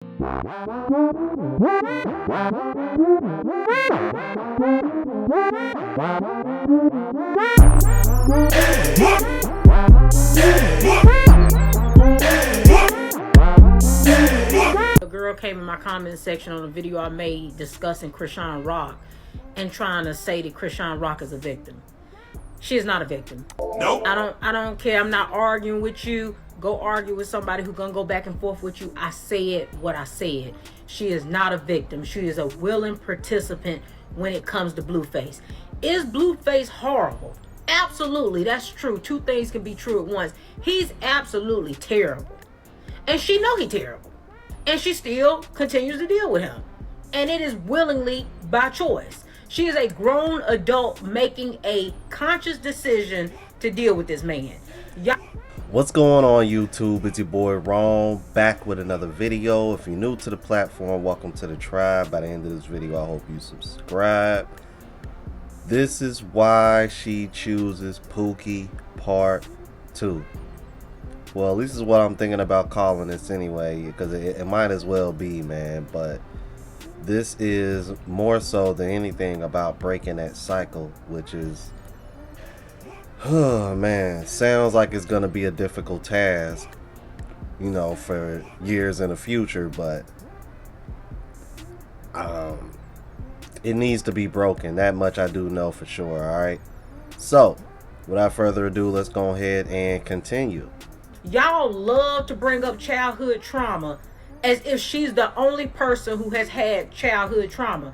A girl came in my comment section on a video I made discussing Chrisean Rock and trying to say that Chrisean Rock is a victim. She is not a victim. Nope. I don't care. I'm not arguing with you. Go argue with somebody who's gonna go back and forth with you. I said what I said. She is not a victim. She is a willing participant when it comes to Blueface. Is Blueface horrible? Absolutely, that's true. Two things can be true at once. He's absolutely terrible. And she know he's terrible. And she still continues to deal with him. And it is willingly by choice. She is a grown adult making a conscious decision to deal with this man. What's going on, YouTube? It's your boy Ron, back with another video. If you're new to the platform, welcome to the tribe. By the end of this video, I hope you subscribe. This is why she chooses Pookie Part 2. Well, at least is what I'm thinking about calling this anyway, because it might as well be, man. But this is more so than anything about breaking that cycle, which is, oh man, sounds like it's gonna be a difficult task, you know, for years in the future, but it needs to be broken. That much I do know for sure. All right, so without further ado, let's go ahead and continue. Y'all love to bring up childhood trauma as if she's the only person who has had childhood trauma.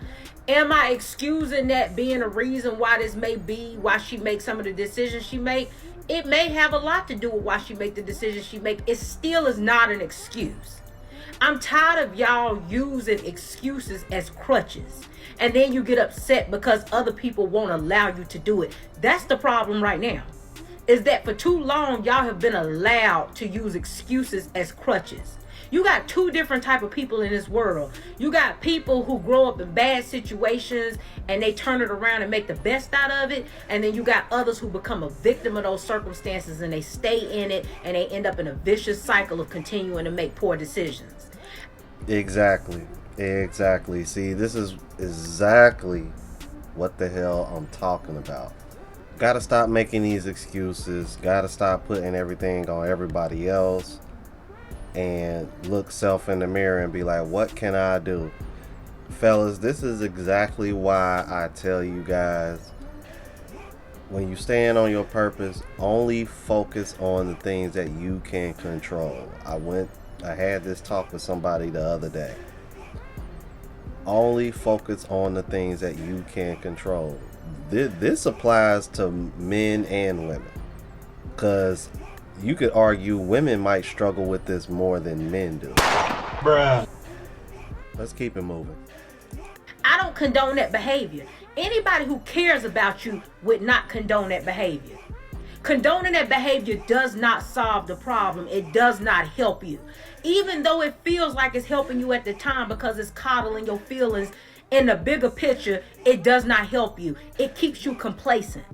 Am I excusing that being a reason why this may be, why she makes some of the decisions she make? It may have a lot to do with why she make the decisions she make. It still is not an excuse. I'm tired of y'all using excuses as crutches. And then you get upset because other people won't allow you to do it. That's the problem right now. Is that for too long, y'all have been allowed to use excuses as crutches. You got two different type of people in this world. You got people who grow up in bad situations and they turn it around and make the best out of it. And then you got others who become a victim of those circumstances and they stay in it and they end up in a vicious cycle of continuing to make poor decisions. Exactly. See, this is exactly what the hell I'm talking about. Gotta stop making these excuses. Gotta stop putting everything on everybody else. And look self in the mirror and be like, what can I do? Fellas, this is exactly why I tell you guys, when you stand on your purpose, only focus on the things that you can control. I had this talk with somebody the other day. Only focus on the things that you can control. This applies to men and women, because you could argue women might struggle with this more than men do. Bruh. Let's keep it moving. I don't condone that behavior. Anybody who cares about you would not condone that behavior. Condoning that behavior does not solve the problem. It does not help you. Even though it feels like it's helping you at the time because it's coddling your feelings, in the bigger picture, it does not help you. It keeps you complacent.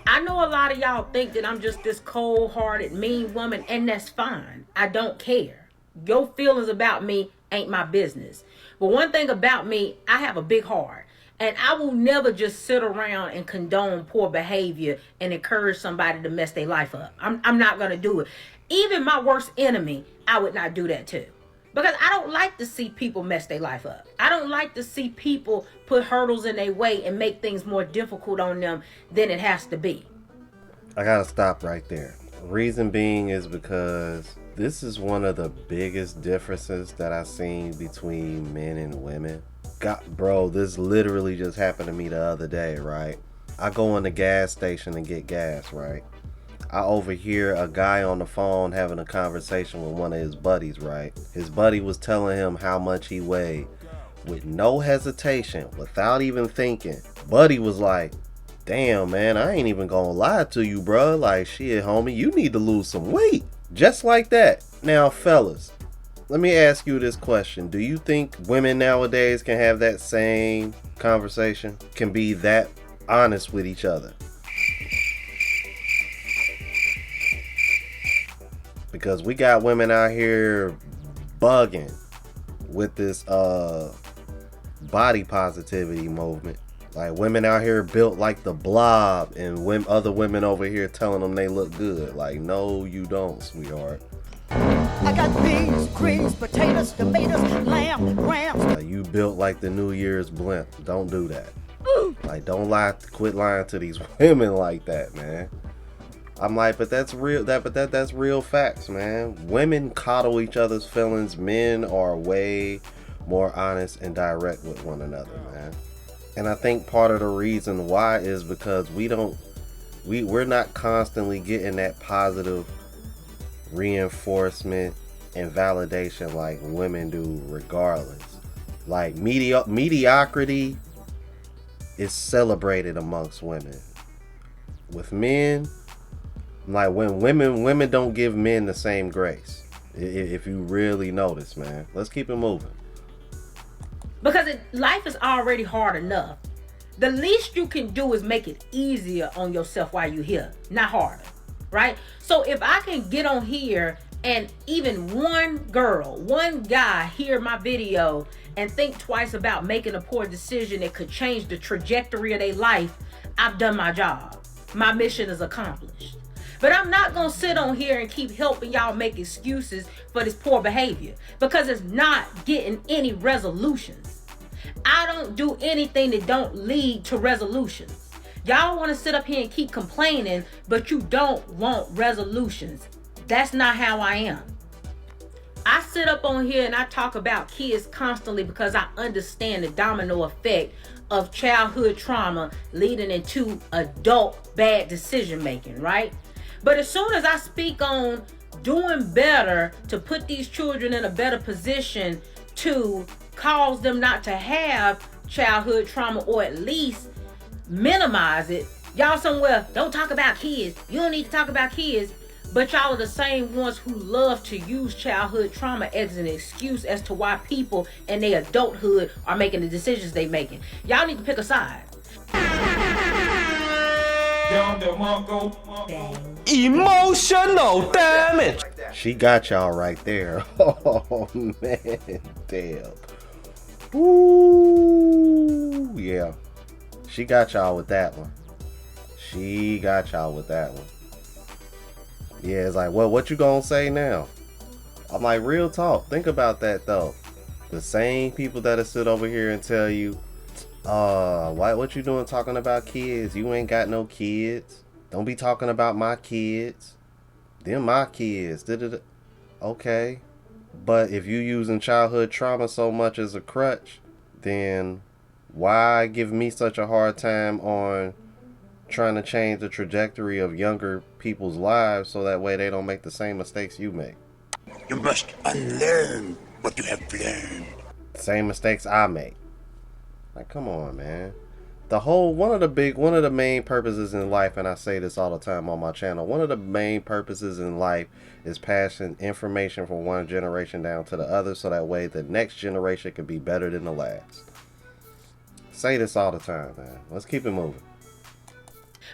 I know a lot of y'all think that I'm just this cold-hearted, mean woman, and that's fine. I don't care. Your feelings about me ain't my business. But one thing about me, I have a big heart. And I will never just sit around and condone poor behavior and encourage somebody to mess their life up. I'm not going to do it. Even my worst enemy, I would not do that too. Because I don't like to see people mess their life up. I don't like to see people put hurdles in their way and make things more difficult on them than it has to be. I gotta stop right there. Reason being is because this is one of the biggest differences that I've seen between men and women. Bro, this literally just happened to me the other day, right? I go in the gas station and get gas, right? I overhear a guy on the phone having a conversation with one of his buddies, right? His buddy was telling him how much he weighed. With no hesitation, without even thinking, buddy was like, damn, man, I ain't even gonna lie to you, bro. Like, shit, homie, you need to lose some weight. Just like that. Now, fellas, let me ask you this question. Do you think women nowadays can have that same conversation? Can be that honest with each other? Because we got women out here bugging, with this body positivity movement. Like women out here built like the Blob, and other women over here telling them they look good. Like, no, you don't, sweetheart. I got beans, greens, potatoes, tomatoes, lamb, rams. Like, you built like the New Year's blimp. Don't do that. Like, don't quit lying to these women like that, man. I'm like, but that's real. That's real facts, man. Women coddle each other's feelings. Men are way more honest and direct with one another, man. And I think part of the reason why is because we're not constantly getting that positive reinforcement and validation like women do, regardless. Like mediocrity is celebrated amongst women. With men, like when women don't give men the same grace. If you really notice, man. Let's keep it moving. Because life is already hard enough. The least you can do is make it easier on yourself while you're here, not harder, right? So if I can get on here and even one girl, one guy hear my video and think twice about making a poor decision that could change the trajectory of their life, I've done my job. My mission is accomplished. But I'm not going to sit on here and keep helping y'all make excuses for this poor behavior, because it's not getting any resolutions. I don't do anything that don't lead to resolutions. Y'all want to sit up here and keep complaining, but you don't want resolutions. That's not how I am. I sit up on here and I talk about kids constantly because I understand the domino effect of childhood trauma leading into adult bad decision making, right? But as soon as I speak on doing better to put these children in a better position to cause them not to have childhood trauma, or at least minimize it, y'all somewhere, don't talk about kids. You don't need to talk about kids. But y'all are the same ones who love to use childhood trauma as an excuse as to why people in their adulthood are making the decisions they making. Y'all need to pick a side. Emotional damage. She got y'all right there. Oh man, damn. Ooh, yeah. She got y'all with that one. Yeah, it's like, well, what you gonna say now? I'm like, real talk. Think about that though. The same people that'll sit over here and tell you, what you doing talking about kids? You ain't got no kids. Don't be talking about my kids. Them my kids. Okay. But if you using childhood trauma so much as a crutch, then why give me such a hard time on trying to change the trajectory of younger people's lives so that way they don't make the same mistakes you make? You must unlearn what you have learned. Same mistakes I make. Like, come on, man. One of the main purposes in life, and I say this all the time on my channel, one of the main purposes in life is passing information from one generation down to the other so that way the next generation can be better than the last. Say this all the time, man. Let's keep it moving.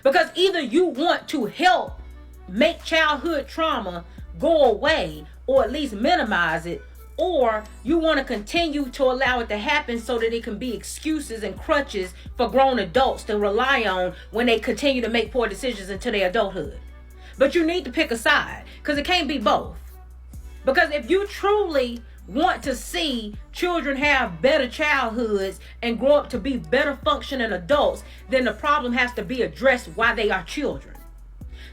Because either you want to help make childhood trauma go away, or at least minimize it, or you want to continue to allow it to happen so that it can be excuses and crutches for grown adults to rely on when they continue to make poor decisions into their adulthood. But you need to pick a side, because it can't be both. Because if you truly want to see children have better childhoods and grow up to be better functioning adults, then the problem has to be addressed while they are children.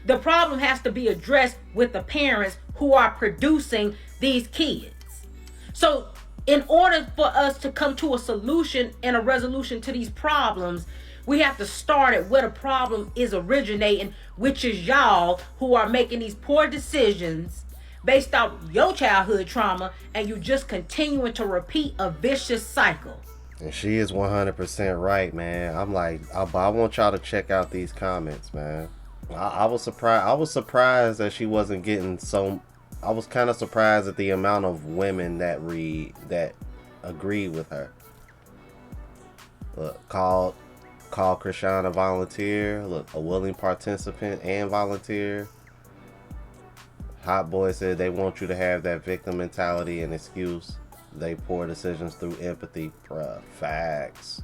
The problem has to be addressed with the parents who are producing these kids. So in order for us to come to a solution and a resolution to these problems, we have to start at where the problem is originating, which is y'all who are making these poor decisions based off your childhood trauma, and you just continuing to repeat a vicious cycle. And she is 100% right, man. I'm like, I want y'all to check out these comments, man. I was surprised that she wasn't getting so. I was kind of surprised at the amount of women that agreed with her. Look, call Krishan a volunteer. Look, a willing participant and volunteer. Hot Boy said they want you to have that victim mentality and excuse. they poor decisions through empathy. Bruh, facts.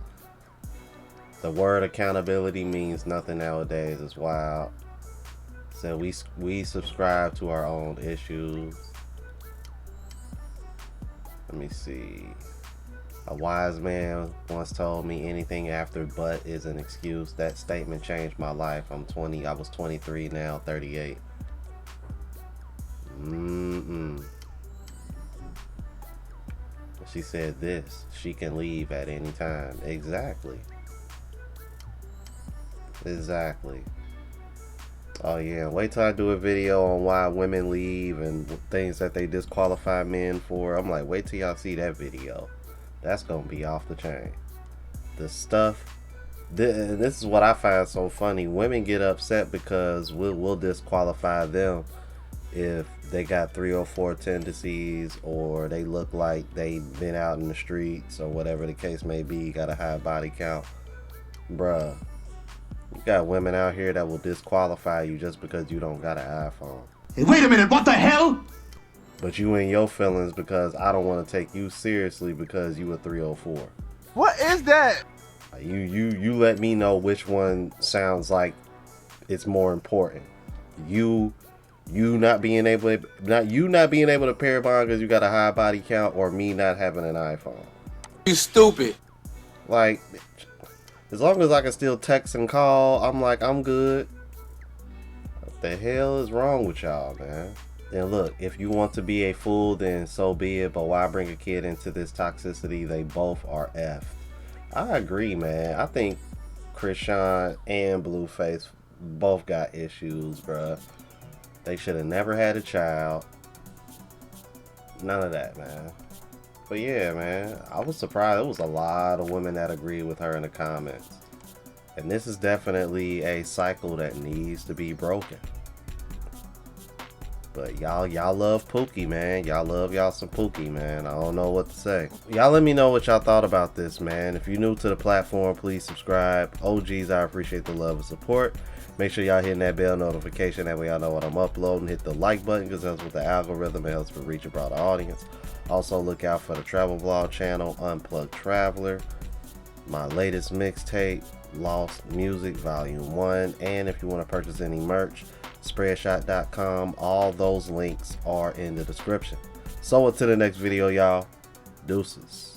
The word accountability means nothing nowadays. It's wild. So we subscribe to our own issues. Let me see. A wise man once told me anything after but is an excuse. That statement changed my life. I was 23 now, 38. She said this, she can leave at any time. Exactly. Oh yeah, wait till I do a video on why women leave and things that they disqualify men for. I'm like, wait till y'all see that video. That's gonna be off the chain. The stuff, this is what I find so funny. Women get upset because we'll disqualify them if they got 304 tendencies, or they look like they've been out in the streets, or whatever the case may be, got a high body count. Bruh, you got women out here that will disqualify you just because you don't got an iPhone. Hey, wait a minute, what the hell? But you in your feelings because I don't want to take you seriously because you a 304. What is that? You let me know which one sounds like it's more important. You not being able to pair bond because you got a high body count, or me not having an iPhone. You stupid. Like, as long as I can still text and call, I'm like, I'm good. What the hell is wrong with y'all, man? And look, if you want to be a fool, then so be it. But why bring a kid into this toxicity? They both are effed. I agree, man. I think Krishan and Blueface both got issues, bruh. They should have never had a child. None of that, man. But yeah, man, I was surprised. There was a lot of women that agreed with her in the comments. And this is definitely a cycle that needs to be broken. But y'all love Pookie, man. Y'all love y'all some Pookie, man. I don't know what to say. Y'all let me know what y'all thought about this, man. If you're new to the platform, please subscribe. OGs, I appreciate the love and support. Make sure y'all hitting that bell notification. That way y'all know what I'm uploading. Hit the like button because that's with the algorithm. It helps for reach a broader audience. Also look out for the travel vlog channel, Unplugged Traveler. My latest mixtape, Lost Music Volume 1. And if you want to purchase any merch, Spreadshot.com. All those links are in the description. So until the next video, y'all. Deuces.